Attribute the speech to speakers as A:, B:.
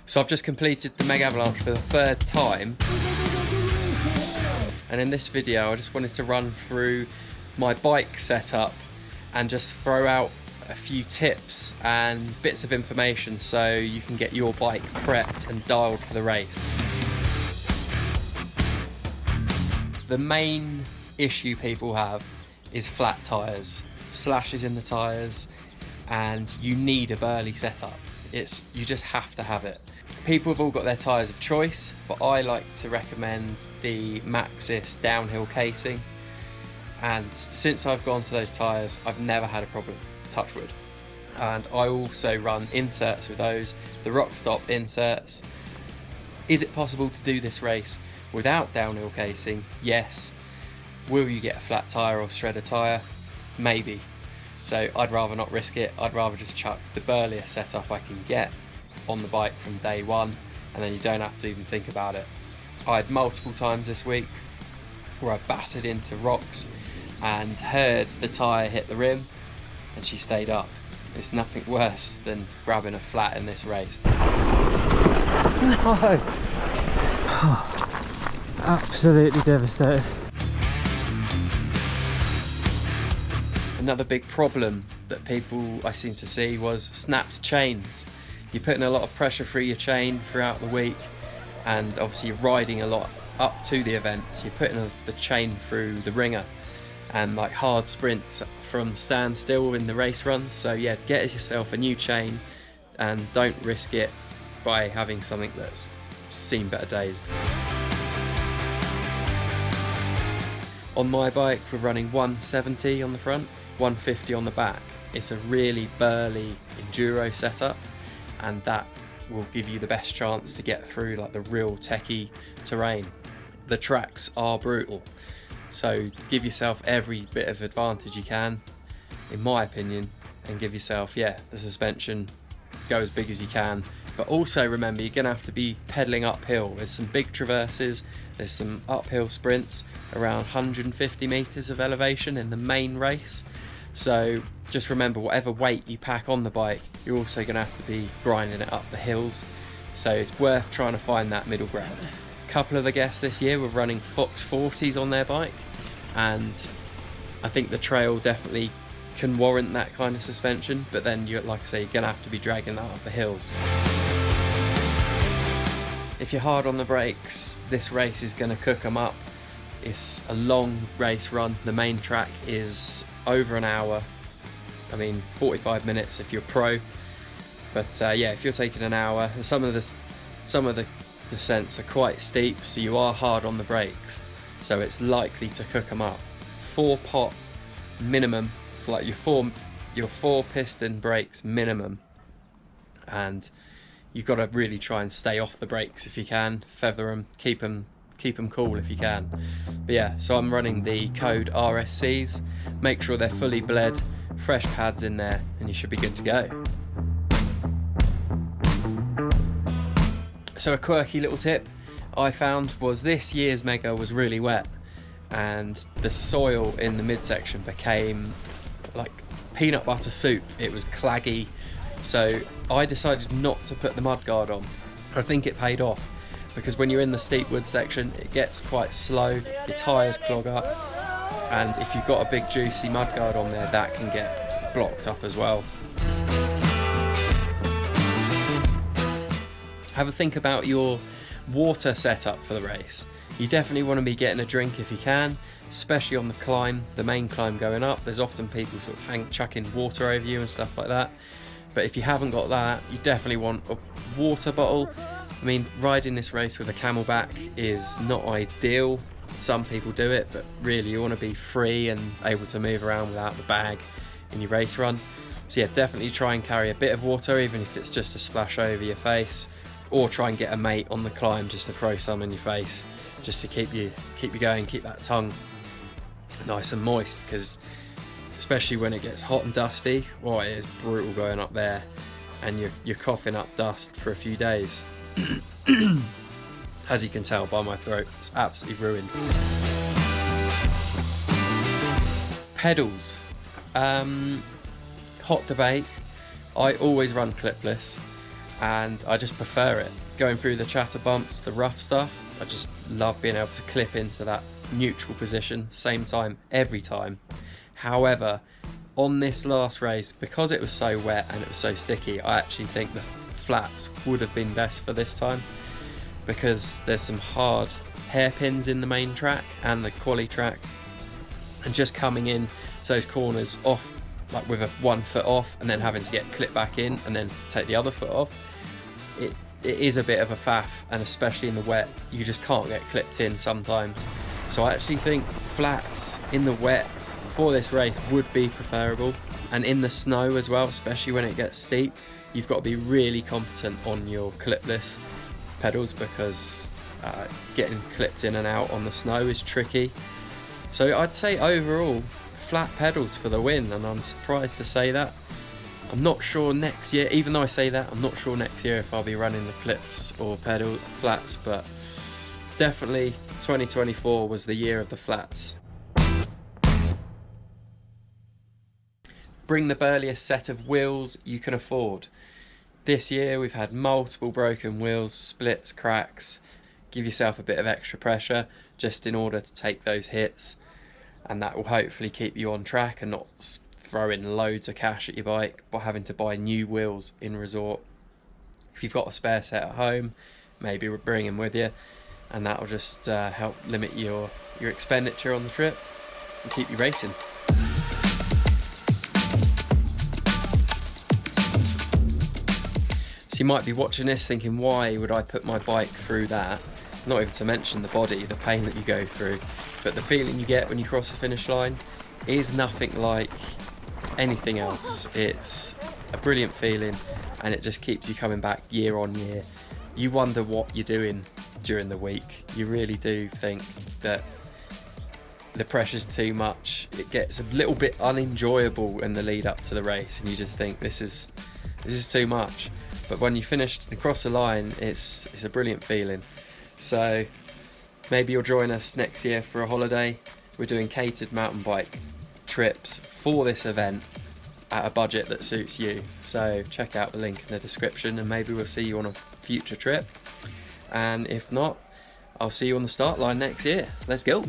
A: So I've just completed the Megavalanche for the third time, and in this video I just wanted to run through my bike setup and just throw out a few tips and bits of information so you can get your bike prepped and dialed for the race. The main issue people have is flat tyres, slashes in the tyres, and you need a burly setup. You just have to have it. People have all got their tyres of choice, but I like to recommend the Maxxis downhill casing, and since I've gone to those tyres I've never had a problem, touch wood. And I also run inserts with those, the Rockstop inserts. Is it possible to do this race without downhill casing? Yes. Will you get a flat tyre or shredder tyre? Maybe. So I'd rather not risk it. I'd rather just chuck the burliest setup I can get on the bike from day one, and then you don't have to even think about it. I had multiple times this week where I battered into rocks and heard the tyre hit the rim and she stayed up. It's nothing worse than grabbing a flat in this race.
B: No. Absolutely devastated.
A: Another big problem that people I seem to see was snapped chains. You're putting a lot of pressure through your chain throughout the week, and obviously you're riding a lot up to the event. You're putting the chain through the ringer and like hard sprints from standstill in the race runs. So yeah, get yourself a new chain and don't risk it by having something that's seen better days. On my bike we're running 170 on the front, 150 on the back. It's a really burly enduro setup, and that will give you the best chance to get through like the real techie terrain. The tracks are brutal, so give yourself every bit of advantage you can, in my opinion, and give yourself, the suspension, go as big as you can. But also remember, you're gonna have to be pedaling uphill. There's some big traverses, there's some uphill sprints around 150 meters of elevation in the main race. So just remember, whatever weight you pack on the bike, you're also going to have to be grinding it up the hills. So it's worth trying to find that middle ground. A couple of the guests this year were running Fox 40s on their bike, and I think the trail definitely can warrant that kind of suspension, but then like I say, you're going to have to be dragging that up the hills. If you're hard on the brakes, this race is going to cook them up. It's a long race run. The main track is over an hour. I mean 45 minutes if you're pro, but if you're taking an hour, some of the descents are quite steep, so you are hard on the brakes, so it's likely to cook them up. 4-pot minimum, like your four piston brakes minimum, and you've got to really try and stay off the brakes if you can, feather them, keep them cool if you can. But yeah, so I'm running the code RSCs. Make sure they're fully bled, fresh pads in there, and you should be good to go. So a quirky little tip I found was this year's Mega was really wet, and the soil in the midsection became like peanut butter soup. It was claggy, so I decided not to put the mudguard on. I think it paid off, because when you're in the steep wood section it gets quite slow, your tyres clog up, and if you've got a big juicy mudguard on there, that can get blocked up as well. Have a think about your water setup for the race. You definitely want to be getting a drink if you can, especially on the climb, the main climb going up. There's often people sort of chucking water over you and stuff like that, but if you haven't got that, you definitely want a water bottle. I mean, riding this race with a camelback is not ideal. Some people do it, but really you want to be free and able to move around without the bag in your race run. So yeah, definitely try and carry a bit of water, even if it's just a splash over your face, or try and get a mate on the climb just to throw some in your face, just to keep you going, keep that tongue nice and moist, because especially when it gets hot and dusty, it is brutal going up there, and you're coughing up dust for a few days. As you can tell by my throat, it's absolutely ruined. Pedals, hot debate. I always run clipless, and I just prefer it. Going through the chatter bumps, the rough stuff, I just love being able to clip into that neutral position, same time, every time. However, on this last race, because it was so wet and it was so sticky, I actually think the flats would have been best for this time, because there's some hard hairpins in the main track and the quali track, and just coming in those corners off, like with one foot off and then having to get clipped back in and then take the other foot off, it is a bit of a faff, and especially in the wet you just can't get clipped in sometimes. So I actually think flats in the wet for this race would be preferable, and in the snow as well, especially when it gets steep, you've got to be really competent on your clipless pedals, because getting clipped in and out on the snow is tricky. So I'd say overall flat pedals for the win, and I'm surprised to say that. I'm not sure next year, even though I say that, I'm not sure next year if I'll be running the clips or pedal flats, but definitely 2024 was the year of the flats. Bring the burliest set of wheels you can afford. This year we've had multiple broken wheels, splits, cracks. Give yourself a bit of extra pressure just in order to take those hits, and that will hopefully keep you on track and not throw in loads of cash at your bike by having to buy new wheels in resort. If you've got a spare set at home, maybe bring them with you, and that will just help limit your expenditure on the trip and keep you racing. So you might be watching this thinking, why would I put my bike through that? Not even to mention the body, the pain that you go through, but the feeling you get when you cross the finish line is nothing like anything else. It's a brilliant feeling, and it just keeps you coming back year on year. You wonder what you're doing during the week. You really do think that the pressure's too much. It gets a little bit unenjoyable in the lead up to the race, and you just think this is too much. But when you finish and cross the line, it's a brilliant feeling. So maybe you'll join us next year for a holiday. We're doing catered mountain bike trips for this event at a budget that suits you. So check out the link in the description, and maybe we'll see you on a future trip. And if not, I'll see you on the start line next year. Let's go.